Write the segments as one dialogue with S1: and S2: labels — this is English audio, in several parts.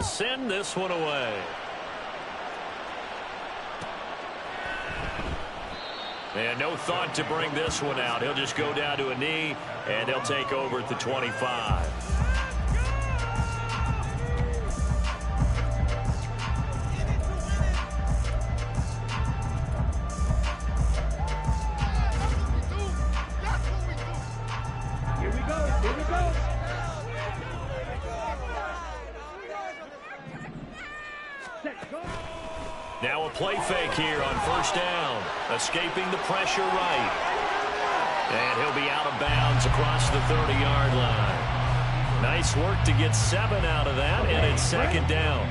S1: send this one away. And no thought to bring this one out. He'll just go down to a knee, and they'll take over at the 25. Now a play fake here on first down. Escaping the pressure right. And he'll be out of bounds across the 30-yard line. Nice work to get 7 out of that, and it's second down.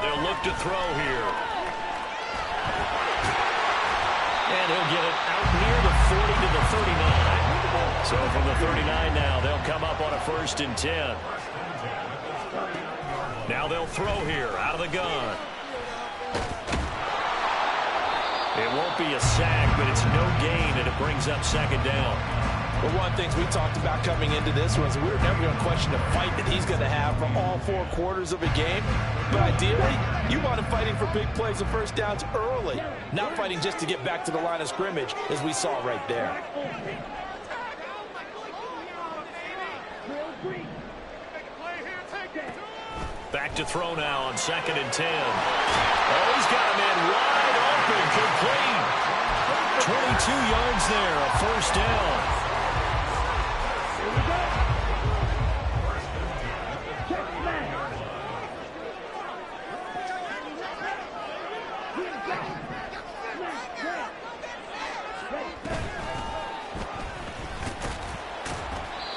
S1: They'll look to throw here. And he'll get it out near the 40 to the 39. So from the 39 now, they'll come up on a 1st and 10. Now they'll throw here out of the gun. It won't be a sack, but it's no gain, and it brings up second down.
S2: Well, one of the things we talked about coming into this was we were never going to question the fight that he's going to have for all 4 quarters of a game. But ideally, you want him fighting for big plays and first downs early, not fighting just to get back to the line of scrimmage, as we saw right there.
S1: Back to throw now on 2nd and 10. Oh, he's got a man wide open, complete. 22 yards there, a first down.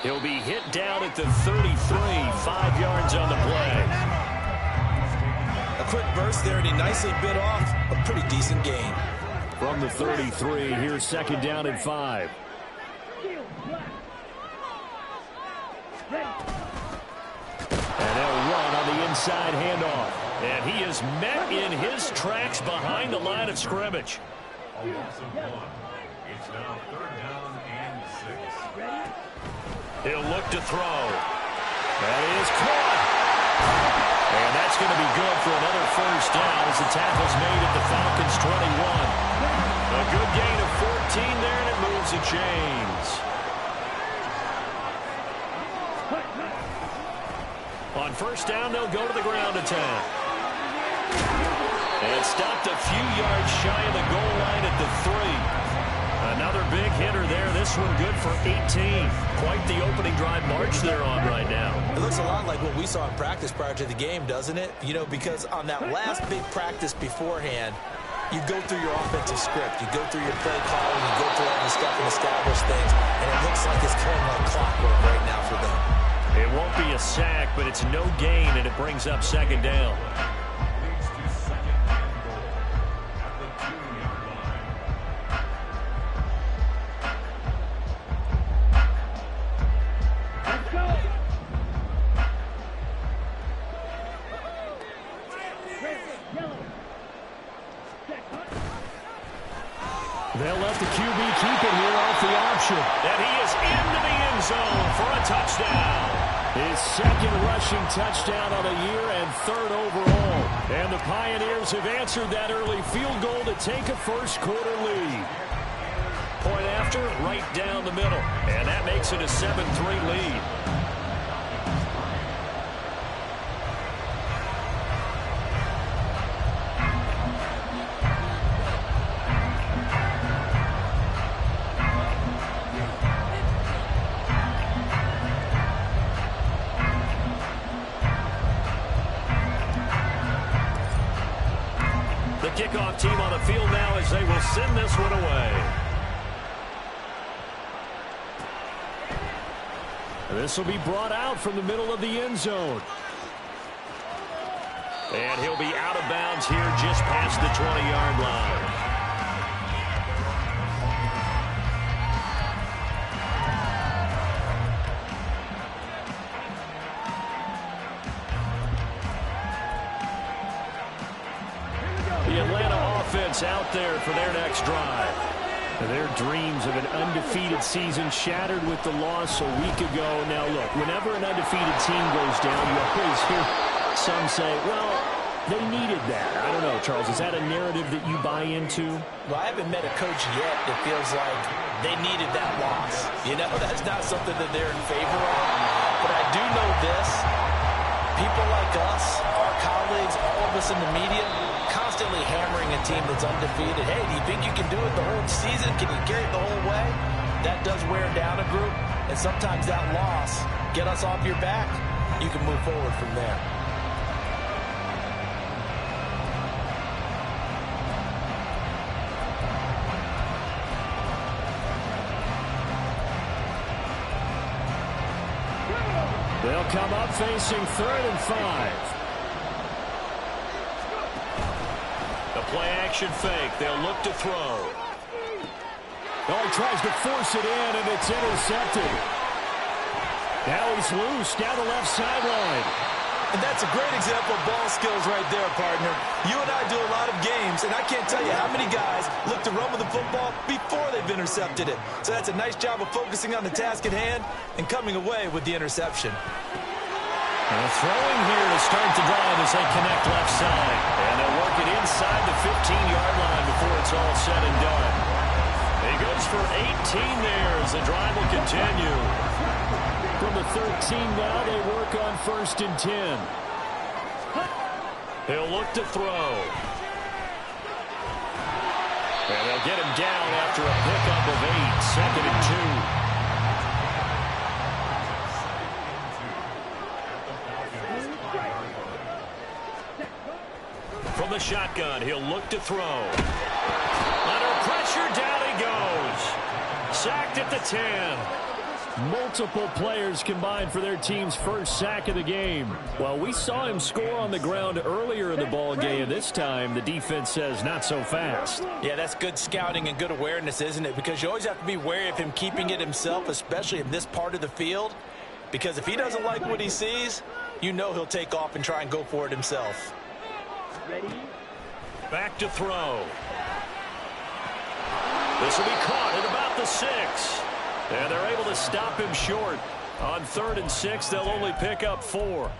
S1: He'll be hit down at the 33, 5 yards on the play.
S2: A quick burst there, and he nicely bit off a pretty decent gain.
S1: From the 33, here's second down and 5. And they'll run on the inside handoff. And he is met in his tracks behind the line of scrimmage.
S3: It's now 3rd down and 6.
S1: He'll look to throw. That is caught. And that's going to be good for another first down as the tackle's made at the Falcons' 21. A good gain of 14 there, and it moves the chains. On first down, they'll go to the ground attack. And stopped a few yards shy of the goal line at the 3. Another big hitter there. This one good for 18. Quite the opening drive march they're on right now.
S2: It looks a lot like what we saw in practice prior to the game, doesn't it? You know, because on that last big practice beforehand, you go through your offensive script. You go through your play calling. You go through all the stuff and establish things. And it looks like it's coming like clockwork right now for them.
S1: It won't be a sack, but it's no gain, and it brings up second down. They'll let the QB keep it here off the option. And he is into the end zone for a touchdown. His 2nd rushing touchdown on the year and 3rd overall. And the Pioneers have answered that early field goal to take a first-quarter lead. Point after, right down the middle. And that makes it a 7-3 lead. Kickoff team on the field now as they will send this one away. This will be brought out from the middle of the end zone. And he'll be out of bounds here just past the 20-yard line. The Atlanta offense out there for their next drive. Their dreams of an undefeated season shattered with the loss a week ago. Now, look, whenever an undefeated team goes down, you always hear some say, well, they needed that. I don't know, Charles. Is that a narrative that you buy into?
S2: Well, I haven't met a coach yet that feels like they needed that loss. You know, that's not something that they're in favor of. But I do know this. People like us, our colleagues, all of us in the media, constantly hammering a team that's undefeated. Hey, do you think you can do it the whole season? Can you carry it the whole way? That does wear down a group. And sometimes that loss, get us off your back, you can move forward from there.
S1: They'll come up facing 3rd and 5. The play action fake. They'll look to throw. Oh, he tries to force it in, and it's intercepted. Now he's loose down the left sideline.
S2: And that's a great example of ball skills right there, partner. You and I do a lot of games, and I can't tell you how many guys look to run with the football before they've intercepted it. So that's a nice job of focusing on the task at hand and coming away with the interception.
S1: And throwing here to start the drive as they connect left side. And they'll work it inside the 15-yard line before it's all said and done. He goes for 18 there as the drive will continue. From the 13 now, they work on 1st and 10. He'll look to throw. And they'll get him down after a pickup of 8. 2nd and 2. From the shotgun, he'll look to throw. Under pressure, down he goes. Sacked at the 10. Multiple players combined for their team's first sack of the game. Well, we saw him score on the ground earlier in the ball game. This time, the defense says not so fast.
S2: Yeah, that's good scouting and good awareness, isn't it? Because you always have to be wary of him keeping it himself, especially in this part of the field. Because if he doesn't like what he sees, you know he'll take off and try and go for it himself.
S1: Ready? Back to throw. This will be caught at about the 6. And they're able to stop him short. On 3rd and 6, they'll only pick up 4.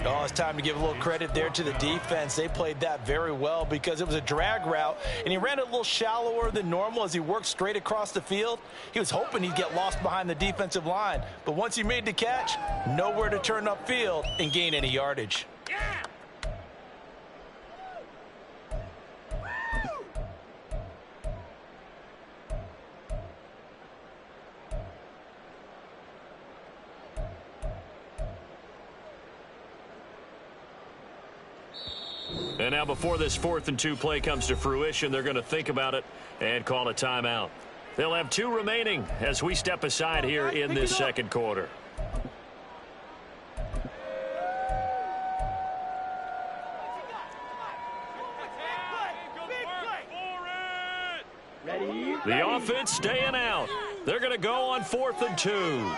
S2: Oh, it's time to give a little credit there to the defense. They played that very well because it was a drag route, and he ran it a little shallower than normal as he worked straight across the field. He was hoping he'd get lost behind the defensive line, but once he made the catch, nowhere to turn upfield and gain any yardage.
S1: And now before this 4th and 2 play comes to fruition, they're going to think about it and call a timeout. They'll have 2 remaining as we step aside here in this second quarter. The offense staying out. They're going to go on 4th and 2.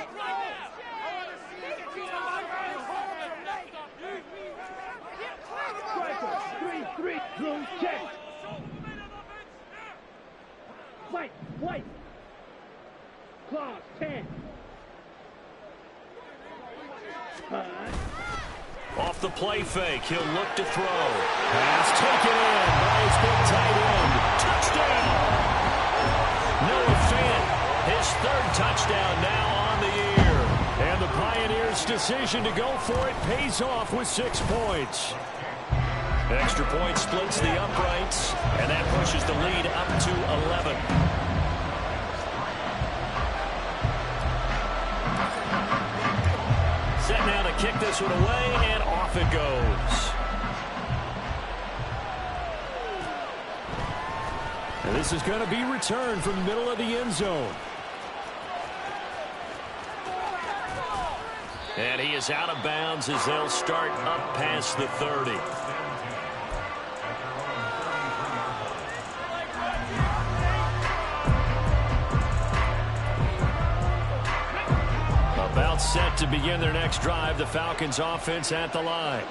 S4: Check. White. Clause 10.
S1: Off the play fake, he'll look to throw. Pass taken in by his big tight end. Touchdown! Noah Fant, his 3rd touchdown now on the year. And the Pioneers' decision to go for it pays off with 6 points. Extra point splits the uprights, and that pushes the lead up to 11. Set now to kick this one away, and off it goes. And this is going to be returned from the middle of the end zone. And he is out of bounds as they'll start up past the 30. About set to begin their next drive. The Falcons offense at the line.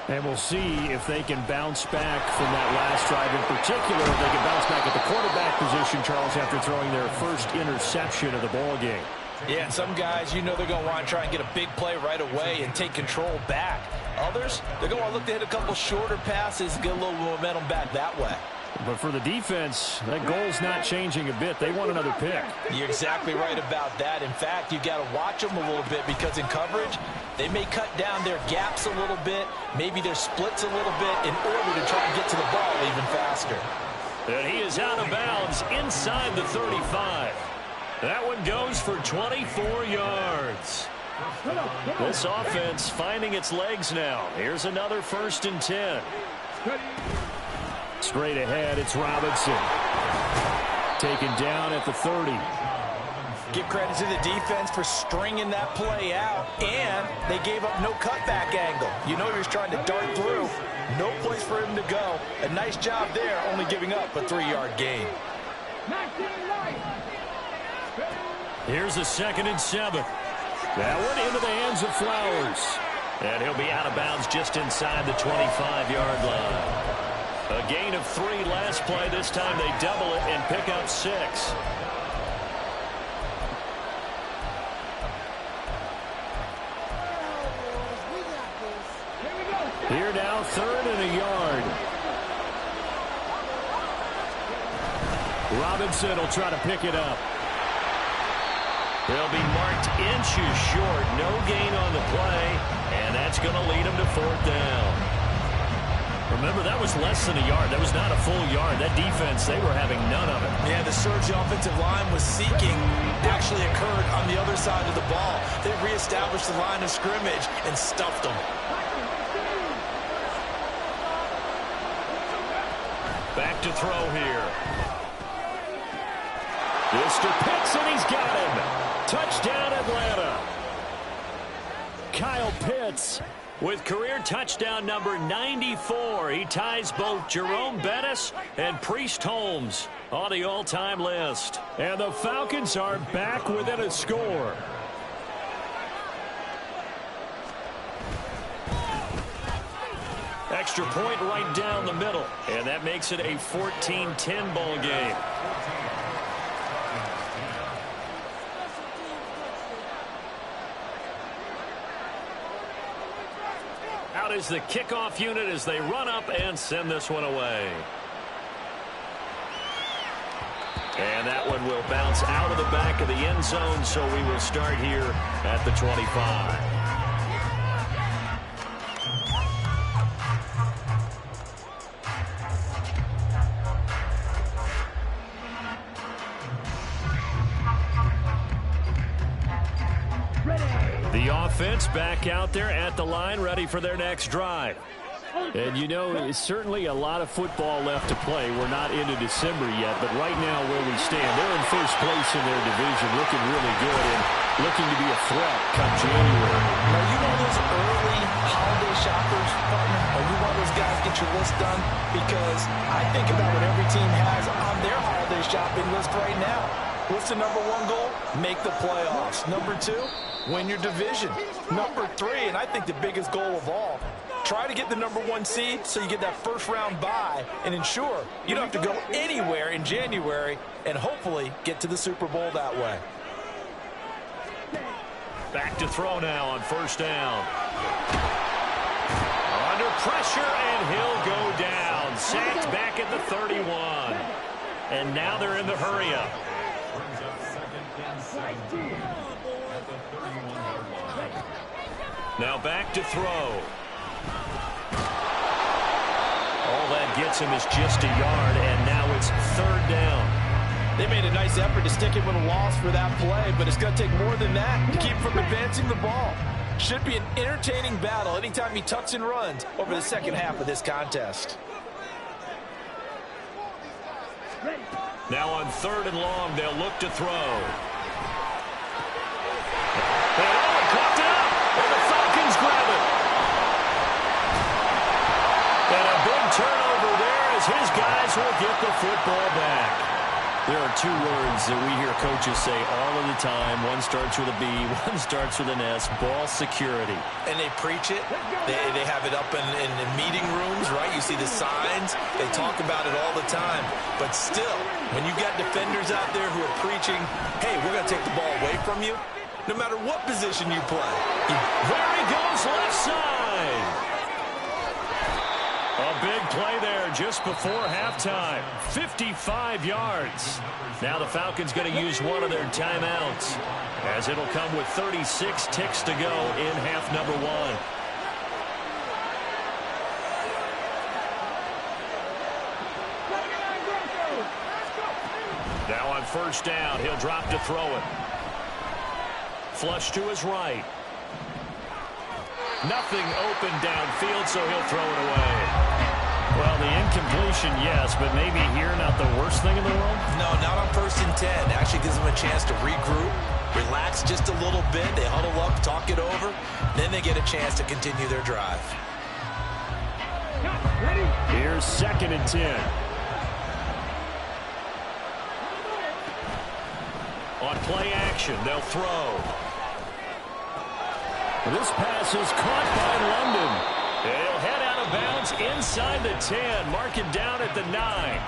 S1: And we'll see if they can bounce back from that last drive in particular. If they can bounce back at the quarterback position, Charles, after throwing their first interception of the ball game.
S2: Yeah, and some guys, you know they're going to want to try and get a big play right away and take control back. Others, they're going to look to hit a couple shorter passes and get a little momentum back that way.
S1: But for the defense, that goal's not changing a bit. They want another pick.
S2: You're exactly right about that. In fact, you got to watch them a little bit because in coverage, they may cut down their gaps a little bit, maybe their splits a little bit in order to try and get to the ball even faster.
S1: And he is out of bounds inside the 35. That one goes for 24 yards. This offense finding its legs now. Here's another 1st and 10. Straight ahead, it's Robinson. Taken down at the 30.
S2: Give credit to the defense for stringing that play out, and they gave up no cutback angle. You know he was trying to dart through. No place for him to go. A nice job there, only giving up a 3-yard gain.
S1: Here's a 2nd and 7. That one into the hands of Flowers. And he'll be out of bounds just inside the 25-yard line. A gain of 3 last play. This time they double it and pick up 6. Here now, 3rd and a yard. Robinson will try to pick it up. They'll be marked inches short. No gain on the play, and that's going to lead them to 4th down. Remember, that was less than a yard. That was not a full yard. That defense, they were having none of it.
S2: Yeah, the surge the offensive line was seeking actually occurred on the other side of the ball. They reestablished the line of scrimmage and stuffed them.
S1: Back to throw here. Mr. Pitts, and he's got him. Touchdown, Atlanta. Kyle Pitts with career touchdown number 94. He ties both Jerome Bettis and Priest Holmes on the all-time list. And the Falcons are back within a score. Extra point right down the middle. And that makes it a 14-10 ball game. Out is the kickoff unit as they run up and send this one away. And that one will bounce out of the back of the end zone, so we will start here at the 25. The offense back out there at the line, ready for their next drive. And you know, it's certainly a lot of football left to play. We're not into December yet, but right now where we stand, they're in first place in their division, looking really good and looking to be a threat come January.
S2: Are you one of those early holiday shoppers, partner? Are you one of those guys get your list done? Because I think about what every team has on their holiday shopping list right now. What's the number 1 goal? Make the playoffs. Number 2, win your division. Number 3, and I think the biggest goal of all, try to get the number 1 seed so you get that first-round bye and ensure you don't have to go anywhere in January and hopefully get to the Super Bowl that way.
S1: Back to throw now on first down. Under pressure, and he'll go down. Sacked back at the 31. And now they're in the hurry-up. Now back to throw. All that gets him is just a yard, and now it's 3rd down.
S2: They made a nice effort to stick him with a loss for that play, but it's going to take more than that to keep him from advancing the ball. Should be an entertaining battle anytime he tucks and runs over the second half of this contest.
S1: Now on 3rd and long, they'll look to throw. And coughed it up, and the Falcons grab it. And a big turnover there as his guys will get the football back. There are two words that we hear coaches say all of the time. One starts with a B, one starts with an S, ball security.
S2: And they preach it. They have it up in meeting rooms, right? You see the signs. They talk about it all the time. But still, when you got defenders out there who are preaching, hey, we're going to take the ball away from you, no matter what position you play.
S1: There he goes, left side. A big play there just before halftime. 55 yards. Now the Falcons going to use one of their timeouts, as it'll come with 36 ticks to go in half number one. Now on first down, he'll drop to throw it. Flush to his right. Nothing open downfield, so he'll throw it away. Well, the incompletion, yes, but maybe here not the worst thing in the world?
S2: No, not on 1st and 10. Actually gives them a chance to regroup, relax just a little bit. They huddle up, talk it over. Then they get a chance to continue their drive.
S1: Here's 2nd and 10. On play action, they'll throw. This pass is caught by London. He'll head out of bounds inside the 10. Mark it down at the 9.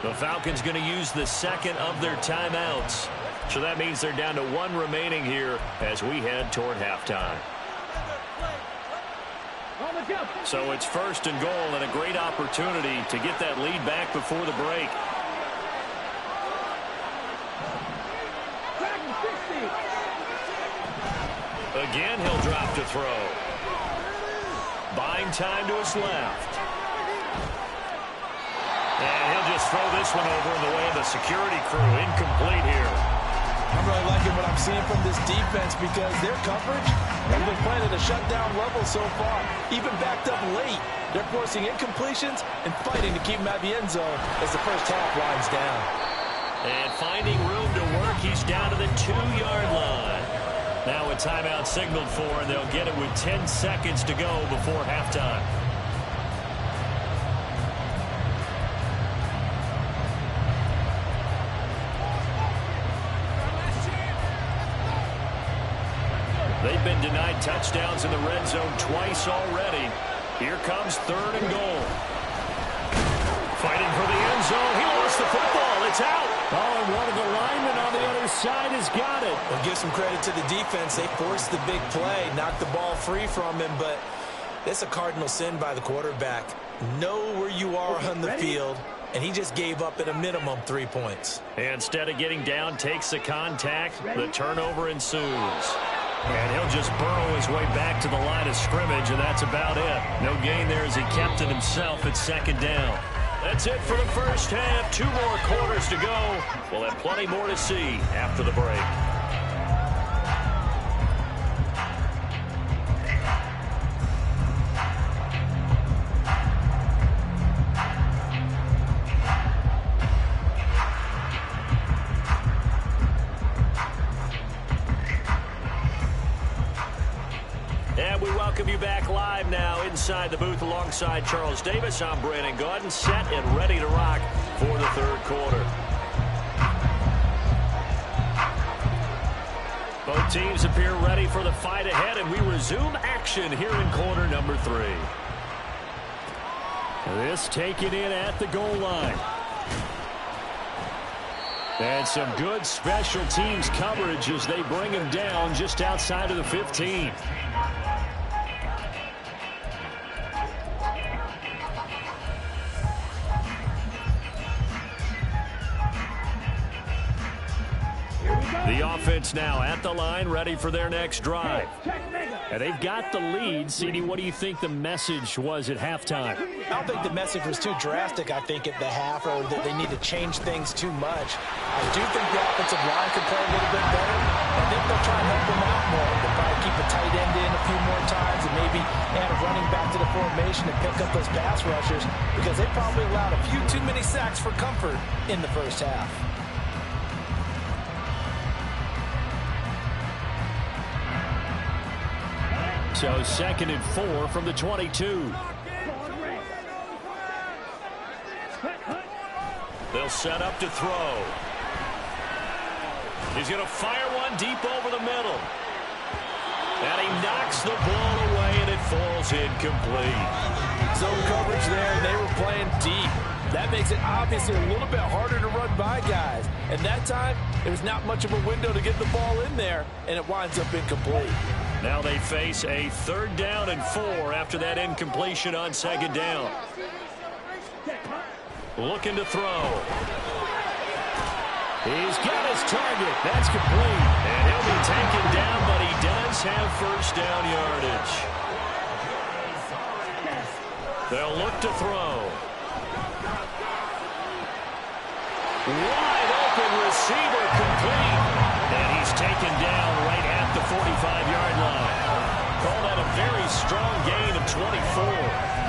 S1: The Falcons going to use the second of their timeouts. So that means they're down to one remaining here as we head toward halftime. So it's 1st and goal and a great opportunity to get that lead back before the break. Again, he'll drop to throw. Buying time to his left. And he'll just throw this one over in the way of the security crew. Incomplete here.
S2: I'm really liking what I'm seeing from this defense because their coverage has been playing at a shutdown level so far. Even backed up late, they're forcing incompletions and fighting to keep them at the end zone as the first half winds down.
S1: And finding room to work, he's down to the 2-yard line. Now a timeout signaled for, and they'll get it with 10 seconds to go before halftime. They've been denied touchdowns in the red zone twice already. Here comes 3rd and goal. Fighting for the end zone. He lost the football. It's out. Oh, and one of the linemen on the other side has got it.
S2: Well, give some credit to the defense. They forced the big play, knocked the ball free from him, but it's a cardinal sin by the quarterback. Know where you are on the field, and he just gave up at a minimum 3 points.
S1: Instead of getting down, takes the contact. The turnover ensues. And he'll just burrow his way back to the line of scrimmage, and that's about it. No gain there as he kept it himself at 2nd down. That's it for the first half. 2 more quarters to go. We'll have plenty more to see after the break. And we welcome you back live now inside the booth alongside Charles Davis. I'm Brandon Gaudin, set and ready to rock for the 3rd quarter. Both teams appear ready for the fight ahead, and we resume action here in quarter number 3. This taken in at the goal line. And some good special teams coverage as they bring him down just outside of the 15. The offense now at the line, ready for their next drive. And they've got the lead. CD, what do you think the message was at halftime?
S2: I don't think the message was too drastic, I think, at the half, or that they need to change things too much. I do think the offensive line could play a little bit better. I think they'll try and help them out more. They'll probably keep a tight end in a few more times and maybe add a running back to the formation and pick up those pass rushers because they probably allowed a few too many sacks for comfort in the first half.
S1: So 2nd and 4 from the 22. They'll He'll set up to throw. He's going to fire one deep over the middle. And he knocks the ball away, and it falls incomplete.
S2: Zone coverage there, and they were playing deep. That makes it obviously a little bit harder to run by guys. And that time, there's not much of a window to get the ball in there, and it winds up incomplete.
S1: Now they face a 3rd down and 4 after that incompletion on 2nd down. Looking to throw. He's got his target. That's complete. And he'll be taken down, but he does have 1st down yardage. They'll look to throw. Wide open receiver complete. And he's taken down right at the 45-yard line. Call that a very strong gain of 24.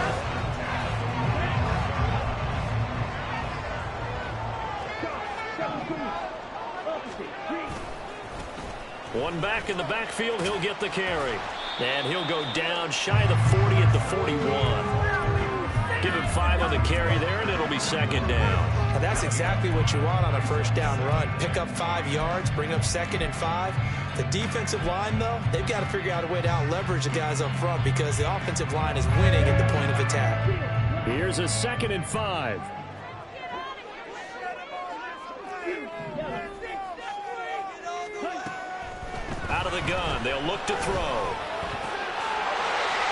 S1: One back in the backfield, he'll get the carry. And he'll go down shy of the 40 at the 41. Give him 5 on the carry there, and it'll be 2nd down.
S2: And that's exactly what you want on a 1st down run. Pick up 5 yards, bring up 2nd and 5. The defensive line, though, they've got to figure out a way to out-leverage the guys up front because the offensive line is winning at the point of attack.
S1: Here's a 2nd and 5. Out of the gun, they'll look to throw.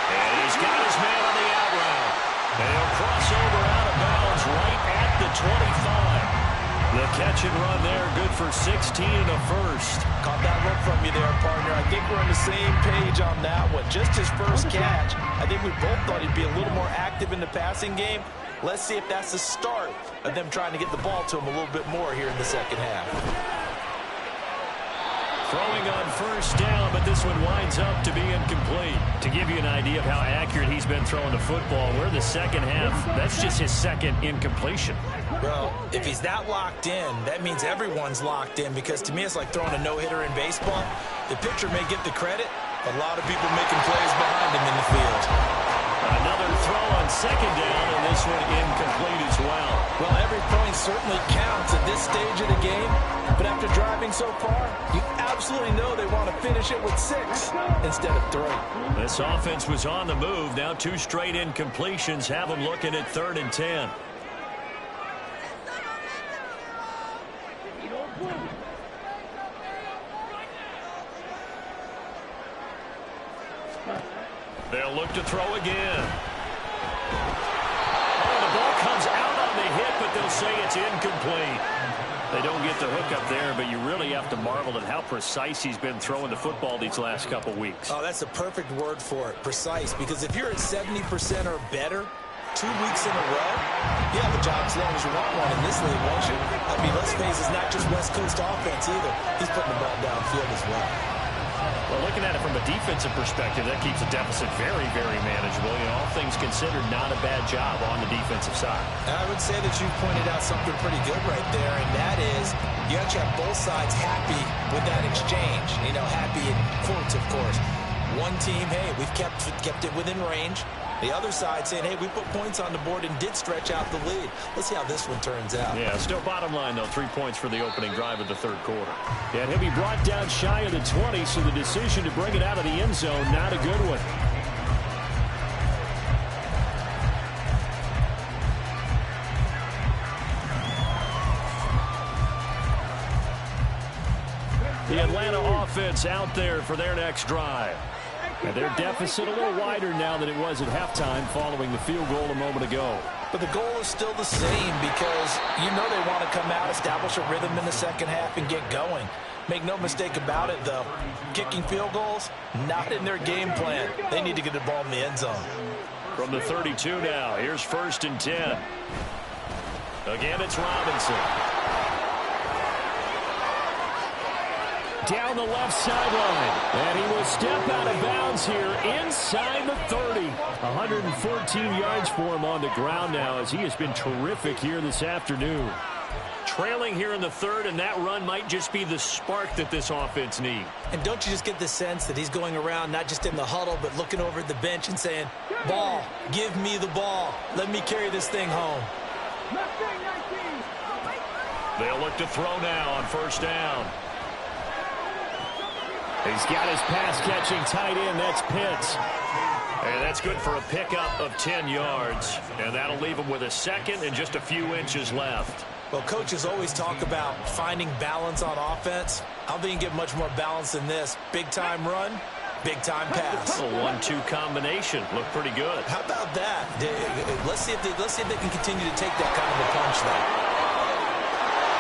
S1: And he's got his man on the out route. And he'll cross over out of bounds right at the 25. The catch and run there, good for 16 and a 1st.
S2: Caught that look from you there, partner. I think we're on the same page on that one. Just his 1st catch. I think we both thought he'd be a little more active in the passing game. Let's see if that's the start of them trying to get the ball to him a little bit more here in the 2nd half.
S1: Throwing on 1st down, but this one winds up to be incomplete. To give you an idea of how accurate he's been throwing the football, we're in the 2nd half. That's just his 2nd incompletion.
S2: Well, if he's that locked in, that means everyone's locked in because to me it's like throwing a no-hitter in baseball. The pitcher may get the credit, but a lot of people making plays behind him in the field.
S1: Another throw on 2nd down, and this one incomplete as well.
S2: Well, every point certainly counts at this stage of the game, but after driving so far, you absolutely know they want to finish it with 6 instead of 3.
S1: This offense was on the move. Now 2 straight incompletions have them looking at 3rd and 10. They'll look to throw again. Oh, the ball comes out on the hit, but they'll say it's incomplete. They don't get the hook up there, but you really have to marvel at how precise he's been throwing the football these last couple weeks.
S2: Oh, that's the perfect word for it, precise, because if you're at 70% or better 2 weeks in a row, you have a job as long as you want one in this league, won't you? I mean, let's face it, it's not just West Coast offense either. He's putting the ball downfield as well.
S1: Well, looking at it from a defensive perspective, that keeps the deficit very, very manageable. You know, all things considered, not a bad job on the defensive side.
S2: I would say that you pointed out something pretty good right there, and that is you have to have both sides happy with that exchange. You know, happy in quotes, of course. One team, hey, we've kept it within range. The other side saying, hey, we put points on the board and did stretch out the lead. Let's see how this one turns out.
S1: Yeah, still bottom line, though, 3 points for the opening drive of the 3rd quarter. Yeah, and he'll be brought down shy of the 20, so the decision to bring it out of the end zone, not a good one. The Atlanta offense out there for their next drive. And their deficit a little wider now than it was at halftime following the field goal a moment ago.
S2: But the goal is still the same because you know they want to come out, establish a rhythm in the 2nd half, and get going. Make no mistake about it, though. Kicking field goals, not in their game plan. They need to get the ball in the end zone.
S1: From the 32 now, here's 1st and 10. Again, it's Robinson. Down the left sideline, and he will step out of bounds here inside the 30. 114 yards for him on the ground now as he has been terrific here this afternoon. Trailing here in the 3rd, and that run might just be the spark that this offense needs.
S2: And don't you just get the sense that he's going around not just in the huddle but looking over at the bench and saying, ball, give me the ball. Let me carry this thing home.
S1: They'll look to throw now on first down. He's got his pass-catching tight end. That's Pitts. And that's good for a pickup of 10 yards. And that'll leave him with a second and just a few inches left.
S2: Well, coaches always talk about finding balance on offense. I don't think you can get much more balance than this. Big-time run, big-time pass.
S1: A 1-2 combination. Looked pretty good.
S2: How about that? Let's see if they can continue to take that kind of a punch there.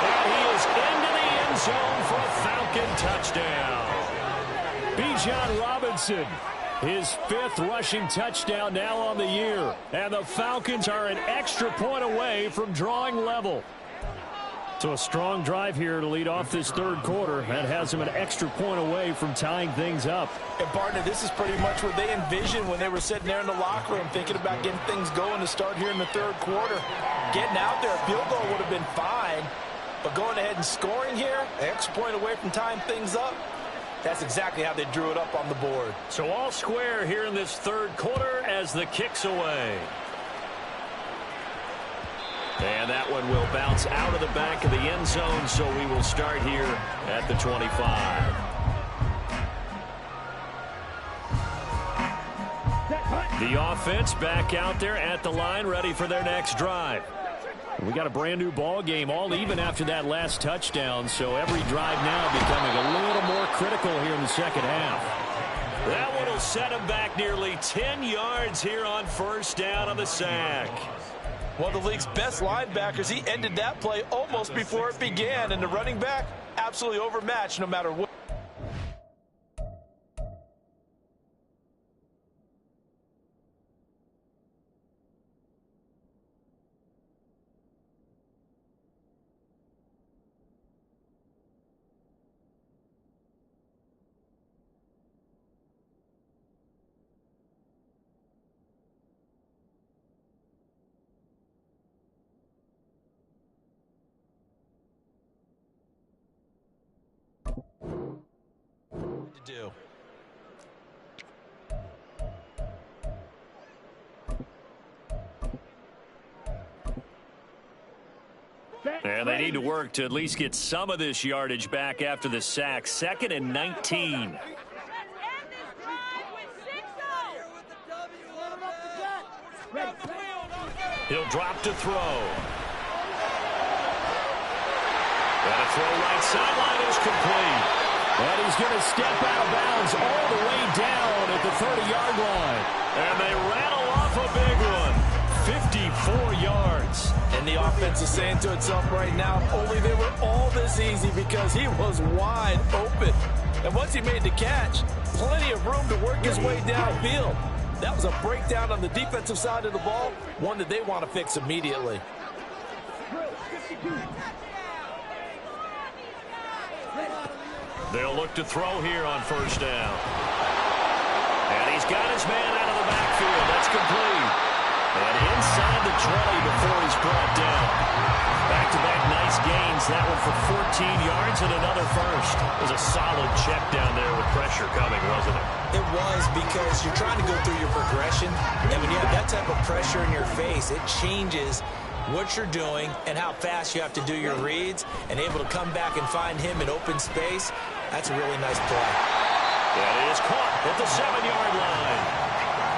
S1: And he is into the end zone for a Falcon touchdown. Bijan Robinson, his 5th rushing touchdown now on the year. And the Falcons are an extra point away from drawing level. So a strong drive here to lead off this third quarter. That has them an extra point away from tying things up.
S2: And, partner, this is pretty much what they envisioned when they were sitting there in the locker room thinking about getting things going to start here in the third quarter. Getting out there, a field goal would have been fine. But going ahead and scoring here, an extra point away from tying things up, that's exactly how they drew it up on the board.
S1: So all square here in this third quarter as the kick's away. And that one will bounce out of the back of the end zone, so we will start here at the 25. The offense back out there at the line, ready for their next drive. We got a brand new ball game, all even after that last touchdown, so every drive now becoming a little more critical here in the second half. That one will set him back nearly 10 yards here on first down on the sack.
S2: One of the league's best linebackers, he ended that play almost before it began, and the running back absolutely overmatched no matter what. Do.
S1: And they need to work to at least get some of this yardage back after the sack. 2nd and 19. He'll drop to throw. And a throw right sideline is complete. And he's going to step out of bounds all the way down at the 30-yard line. And they rattle off a big one. 54 yards.
S2: And the offense is saying to itself right now, only they were all this easy because he was wide open. And once he made the catch, plenty of room to work his way downfield. That was a breakdown on the defensive side of the ball, one that they want to fix immediately.
S1: They'll look to throw here on first down. And he's got his man out of the backfield. That's complete. And inside the 20 before he's brought down. Back-to-back nice gains. That one for 14 yards and another first. It was a solid check down there with pressure coming, wasn't it?
S2: It was, because you're trying to go through your progression. And when you have that type of pressure in your face, it changes what you're doing and how fast you have to do your reads, and able to come back and find him in open space. That's a really nice play.
S1: That is caught at the 7-yard line.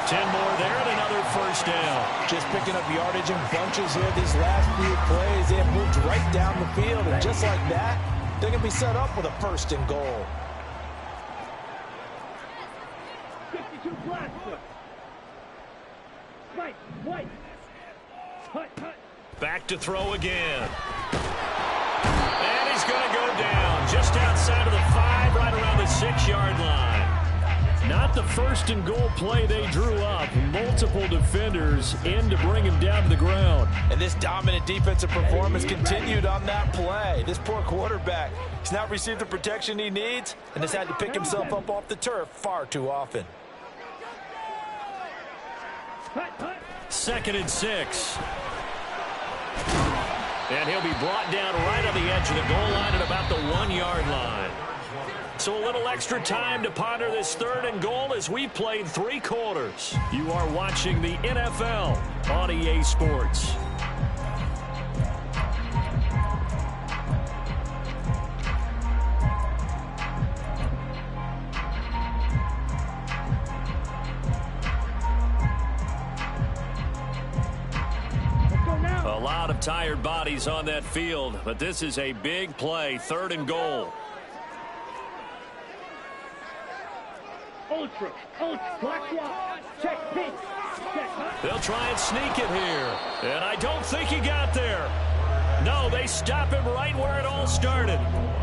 S1: 10 more there and another first down.
S2: Just picking up yardage in bunches here these last few plays. They have moved right down the field, and just like that, they're going to be set up with a 1st and goal.
S4: 52 flat foot. Right, white. Hut.
S1: Back to throw again. And he's going to go down just outside of the 5, right around the 6-yard line. Not the 1st and goal play they drew up. Multiple defenders in to bring him down to the ground.
S2: And this dominant defensive performance continued on that play. This poor quarterback, he's not received the protection he needs and has had to pick himself up off the turf far too often.
S1: 2nd and 6. And he'll be brought down right on the edge of the goal line at about the 1-yard line. So a little extra time to ponder this 3rd and goal as we played 3 quarters. You are watching the NFL on EA Sports. tired bodies on that field, but this is a big play, 3rd and goal.
S4: Ultra, black wall, check pink, check hot.
S1: They'll try and sneak it here, and I don't think he got there. No, they stop him right where it all started.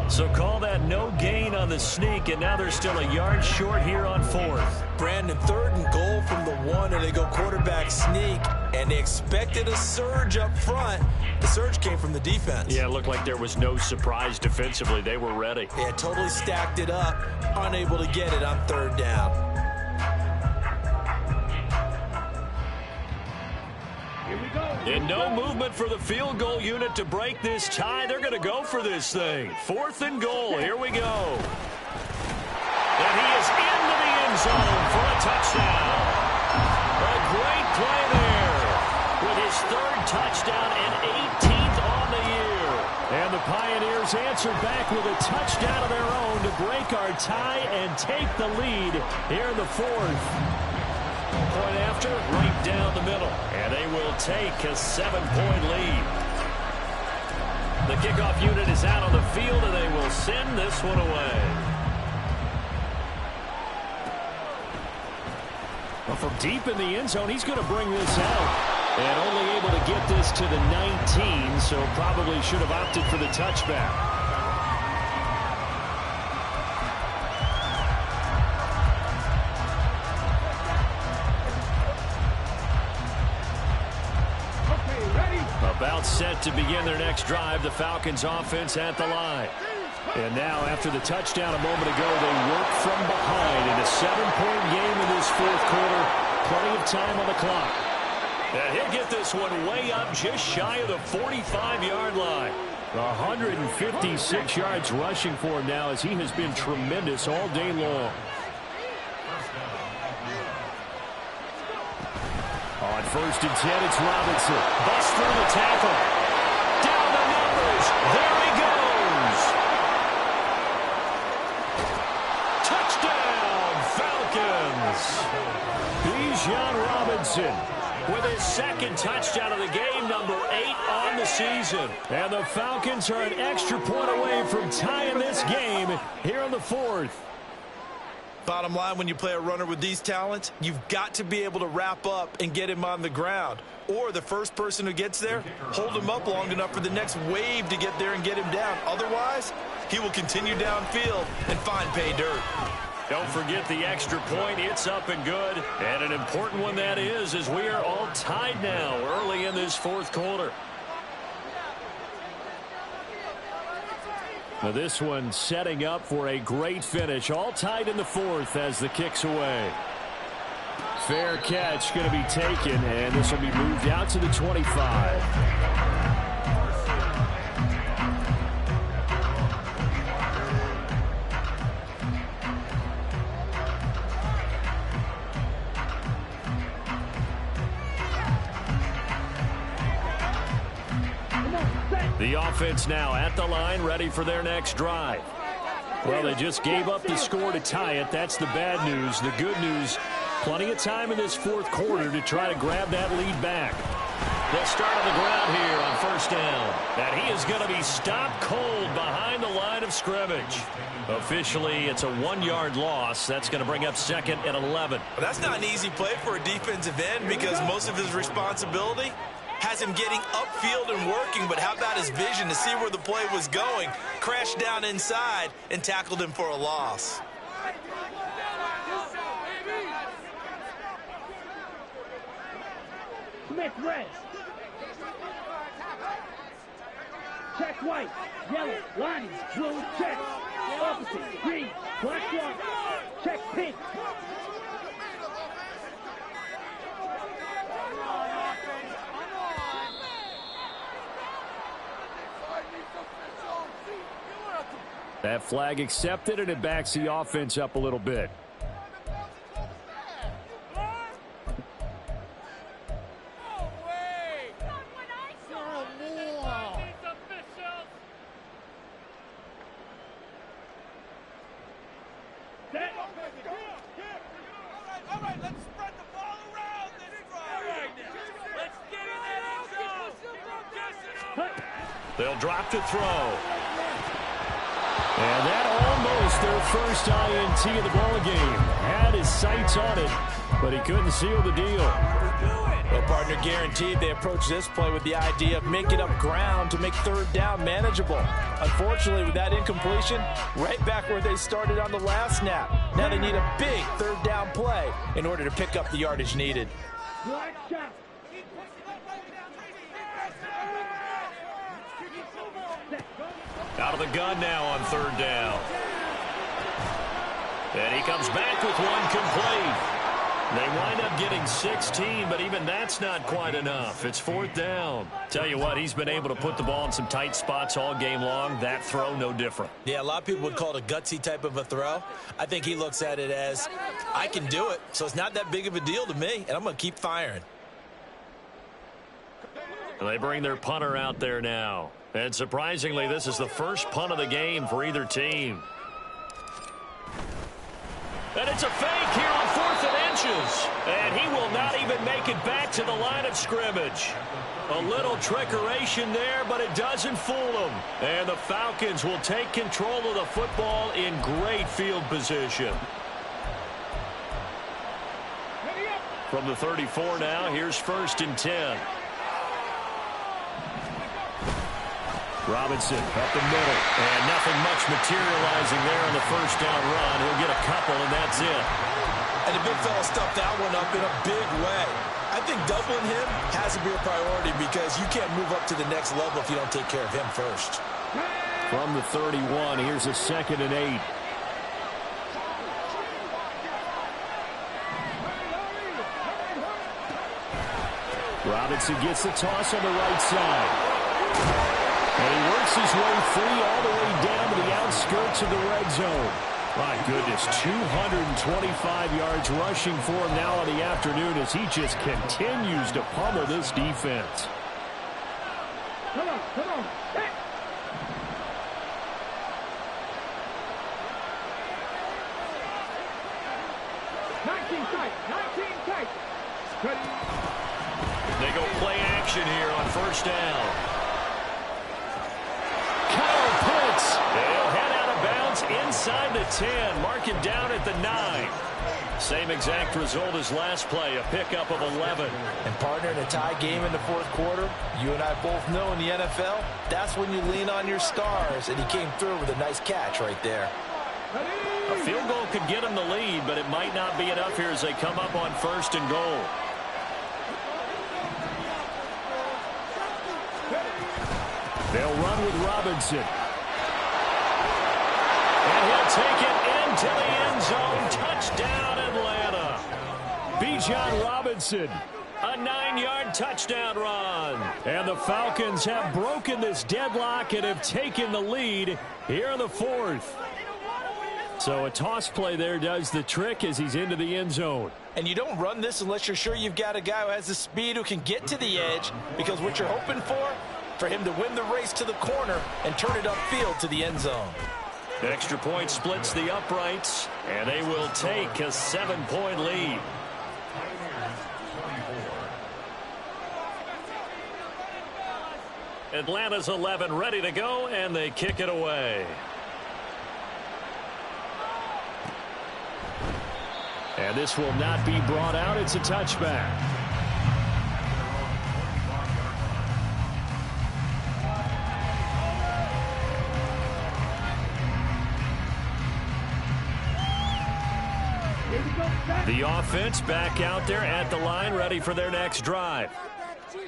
S1: So call that no gain on the sneak, and now they're still a yard short here on 4th.
S2: Brandon, 3rd and goal from the 1, and they go quarterback sneak, and they expected a surge up front. The surge came from the defense.
S1: Yeah, it looked like there was no surprise defensively. They were ready.
S2: Yeah, totally stacked it up, unable to get it on 3rd down.
S1: And no movement for the field goal unit to break this tie. They're going to go for this thing. 4th and goal. Here we go. And he is into the end zone for a touchdown. A great play there with his 3rd touchdown and 18th on the year. And the Pioneers answer back with a touchdown of their own to break our tie and take the lead here in the 4th. Point after, right down the middle. And they will take a 7-point lead. The kickoff unit is out on the field, and they will send this one away. Well, from deep in the end zone, he's going to bring this out. And only able to get this to the 19, so probably should have opted for the touchback. About set to begin their next drive, the Falcons offense at the line. And now, after the touchdown a moment ago, they work from behind in a 7-point game in this 4th quarter. Plenty of time on the clock. And he'll get this one way up just shy of the 45-yard line. 156 yards rushing for him now as he has been tremendous all day long. On 1st and 10, it's Robinson. Busts through the tackle. Down the numbers. There he goes. Touchdown, Falcons. Bijan Robinson with his 2nd touchdown of the game, number 8 on the season. And the Falcons are an extra point away from tying this game here in the 4th.
S2: Bottom line, when you play a runner with these talents, you've got to be able to wrap up and get him on the ground. Or the first person who gets there, hold him up long enough for the next wave to get there and get him down. Otherwise, he will continue downfield and find pay dirt.
S1: Don't forget the extra point. It's up and good. And an important one that is, as we are all tied now early in this 4th quarter. Now this one setting up for a great finish. All tied in the 4th as the kick's away. Fair catch going to be taken, and this will be moved out to the 25. The offense now at the line, ready for their next drive. Well, they just gave up the score to tie it. That's the bad news. The good news, plenty of time in this 4th quarter to try to grab that lead back. They'll start on the ground here on 1st down. And he is going to be stopped cold behind the line of scrimmage. Officially, it's a 1-yard loss. That's going to bring up 2nd and 11.
S2: Well, that's not an easy play for a defensive end because most of his responsibility has him getting upfield and working, but how about his vision to see where the play was going? Crashed down inside and tackled him for a loss.
S4: Smith red. Check white, yellow, lines, blue, check. Opposite, green, black one. Check pink.
S1: That flag accepted, and it backs the offense up a little bit.
S5: All right, let's spread the ball around this drive. Let's get in that end zone.
S1: They'll drop to throw. And that almost their first INT of the ball game. Had his sights on it, but he couldn't seal the deal.
S2: Well, partner, guaranteed they approach this play with the idea of making up ground to make third down manageable. Unfortunately, with that incompletion, right back where they started on the last snap. Now they need a big third down play in order to pick up the yardage needed.
S1: Out of the gun now on third down. And he comes back with one complete. They wind up getting 16, but even that's not quite enough. It's fourth down. Tell you what, he's been able to put the ball in some tight spots all game long. That throw, no different.
S2: Yeah, a lot of people would call it a gutsy type of a throw. I think he looks at it as, I can do it, so it's not that big of a deal to me, and I'm going to keep firing.
S1: They bring their punter out there now. And surprisingly, this is the first punt of the game for either team. And it's a fake here on 4th and inches. And he will not even make it back to the line of scrimmage. A little trickeration there, but it doesn't fool them. And the Falcons will take control of the football in great field position. From the 34 now, here's 1st and 10. Robinson up the middle, and nothing much materializing there on the first down run. He'll get a couple, and that's it.
S2: And the big fella stuffed that one up in a big way. I think doubling him has to be a priority because you can't move up to the next level if you don't take care of him first.
S1: From the 31, here's a 2nd and 8. Robinson gets the toss on the right side. And he works his way free all the way down to the outskirts of the red zone. My goodness, 225 yards rushing for him now on the afternoon as he just continues to pummel this defense.
S4: Come on, come on. Hey.
S1: They go play action here on first down. They'll head out of bounds inside the 10, mark it down at the 9. Same exact result as last play, a pickup of 11.
S2: And partner, in a tie game in the fourth quarter, you and I both know in the NFL, that's when you lean on your stars, and he came through with a nice catch right there.
S1: A field goal could get him the lead, but it might not be enough here as they come up on 1st and goal. They'll run with Robinson. And he'll take it into the end zone. Touchdown, Atlanta. Bijan Robinson, a 9-yard touchdown run. And the Falcons have broken this deadlock and have taken the lead here in the 4th. So a toss play there does the trick as he's into the end zone.
S2: And you don't run this unless you're sure you've got a guy who has the speed who can get to the edge, because what you're hoping for him to win the race to the corner and turn it upfield to the end zone.
S1: Extra point splits the uprights, and they will take a 7-point lead. Atlanta's 11 ready to go, and they kick it away. And this will not be brought out. It's a touchback. The offense back out there at the line, ready for their next drive.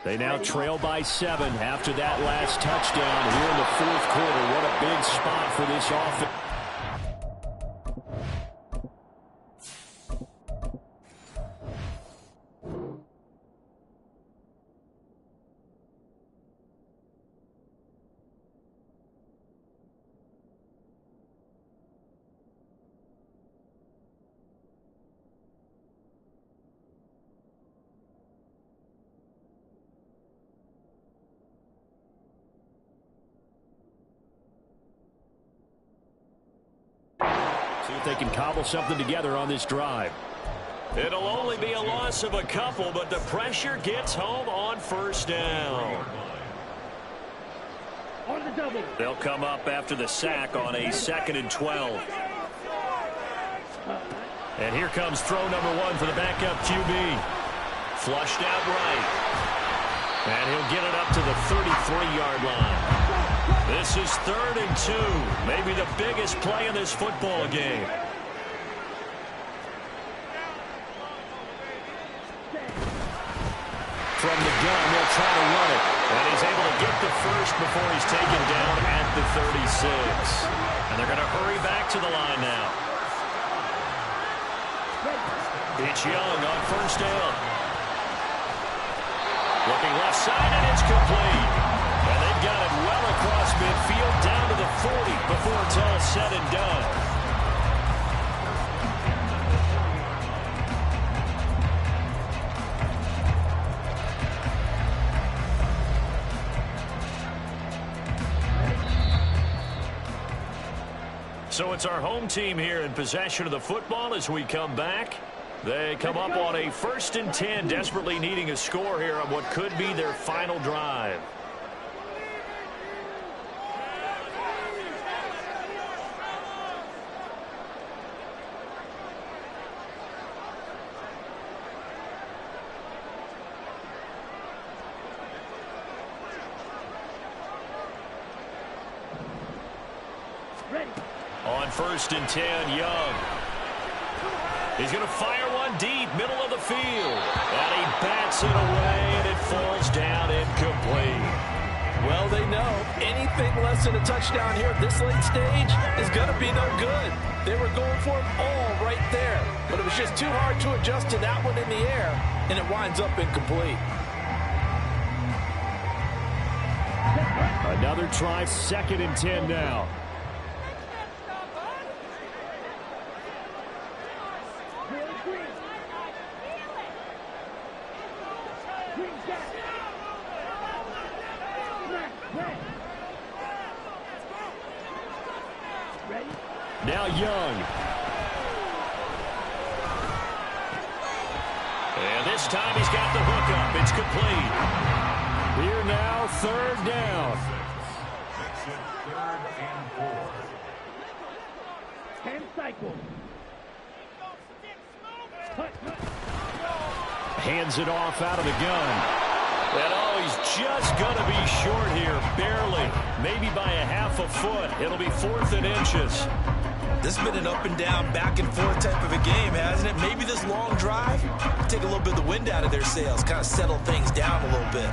S1: They now trail by 7 after that last touchdown here in the fourth quarter. What a big spot for this offense. See if they can cobble something together on this drive. It'll only be a loss of a couple, but the pressure gets home on first down.
S4: On the double.
S1: They'll come up after the sack on a 2nd and 12. And here comes throw number 1 for the backup QB. Flushed out right. And he'll get it up to the 33-yard line. This is 3rd and 2. Maybe the biggest play in this football game. From the gun, they'll try to run it. And he's able to get the first before he's taken down at the 36. And they're going to hurry back to the line now. It's Young on 1st down. Looking left side, and it's complete. And they've got it well across midfield, down to the 40 before it's all said and done. So it's our home team here in possession of the football as we come back. They come up on a 1st and 10, desperately needing a score here on what could be their final drive.
S4: Ready.
S1: On 1st and 10, Young. He's going to fire one deep, middle of the field. And he bats it away, and it falls down incomplete.
S2: Well, they know anything less than a touchdown here at this late stage is going to be no good. They were going for it all right there, but it was just too hard to adjust to that one in the air, and it winds up incomplete.
S1: Another try, 2nd and 10 now. Now Young. And this time he's got the hook up. It's complete. Here now, 3rd down.
S3: Makes it 3rd and 4.
S4: 10 cycles.
S1: Hands it off out of the gun. And oh, he's just going to be short here, barely. Maybe by a half a foot. It'll be 4th and inches.
S2: This has been an up and down, back and forth type of a game, hasn't it? Maybe this long drive take a little bit of the wind out of their sails, kind of settle things down a little bit.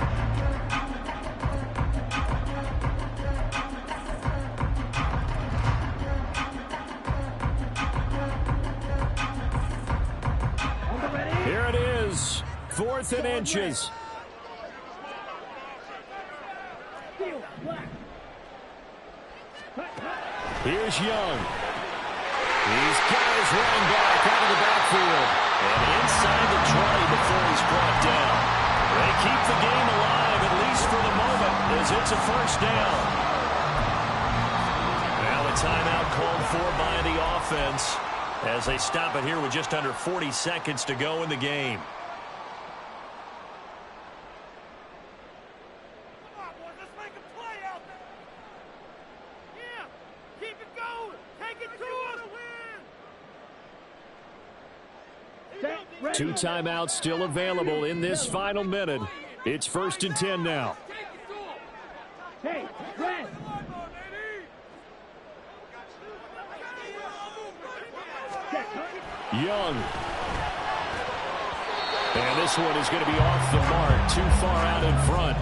S1: Here it is, 4th and inches. Here's Young. He's got his running back out of the backfield. And inside the 20 before he's brought down. They keep the game alive, at least for the moment, as it's a 1st down. Now a timeout called for by the offense as they stop it here with just under 40 seconds to go in the game. Two timeouts still available in this final minute. It's 1st and 10 now.
S4: Hey, rest.
S1: Young. And this one is going to be off the mark, too far out in front.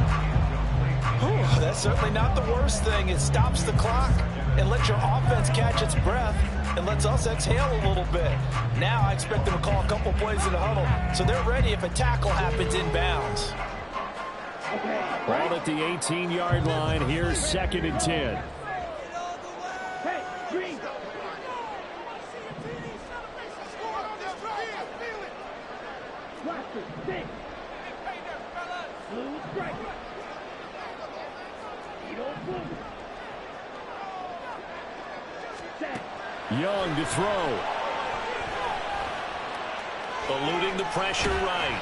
S2: Ooh, that's certainly not the worst thing. It stops the clock and lets your offense catch its breath and lets us exhale a little bit. Now I expect them to call a couple plays in the huddle so they're ready if a tackle happens inbounds.
S1: Ball at the 18-yard line. Here's 2nd and 10.
S4: Hey, green. Blaster, six. Blue strike. Eagle blue. Set.
S1: Young to throw. Eluding the pressure right.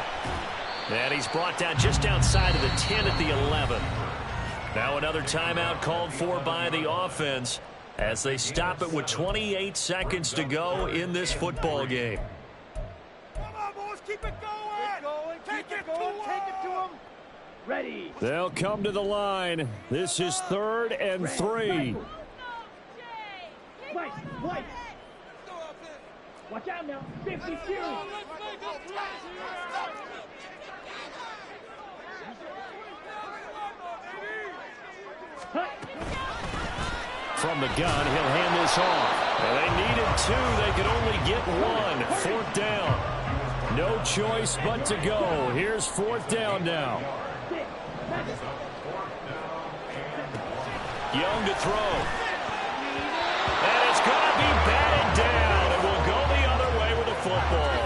S1: And he's brought down just outside of the 10 at the 11. Now another timeout called for by the offense as they stop it with 28 seconds to go in this football game.
S5: Come on, boys, keep it going. Take it to him.
S4: Ready.
S1: They'll come to the line. This is 3rd and 3.
S4: White. Watch out now. 52.
S1: From the gun, he'll hand this off. And they needed 2. They could only get 1. 4th down. No choice but to go. Here's 4th down now. Young to throw. And it's going to be batted down. It will go the other way with the football.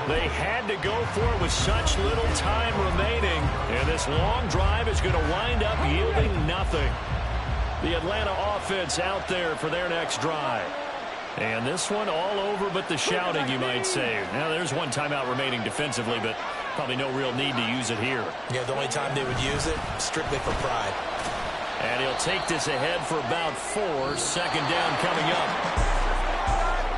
S1: They had to go for it with such little time remaining. And this long drive is going to wind up yielding nothing. The Atlanta offense out there for their next drive. And this one all over but the shouting, you might say. Now, there's one timeout remaining defensively, but probably no real need to use it here.
S2: Yeah, the only time they would use it, strictly for pride.
S1: And he'll take this ahead for about 4. 2nd down coming up.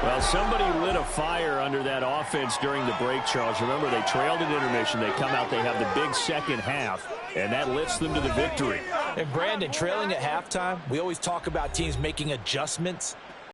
S1: Well, somebody lit a fire under that offense during the break, Charles. Remember, they trailed at intermission. They come out, they have the big second half, and that lifts them to the victory.
S2: And Brandon, trailing at halftime, we always talk about teams making adjustments.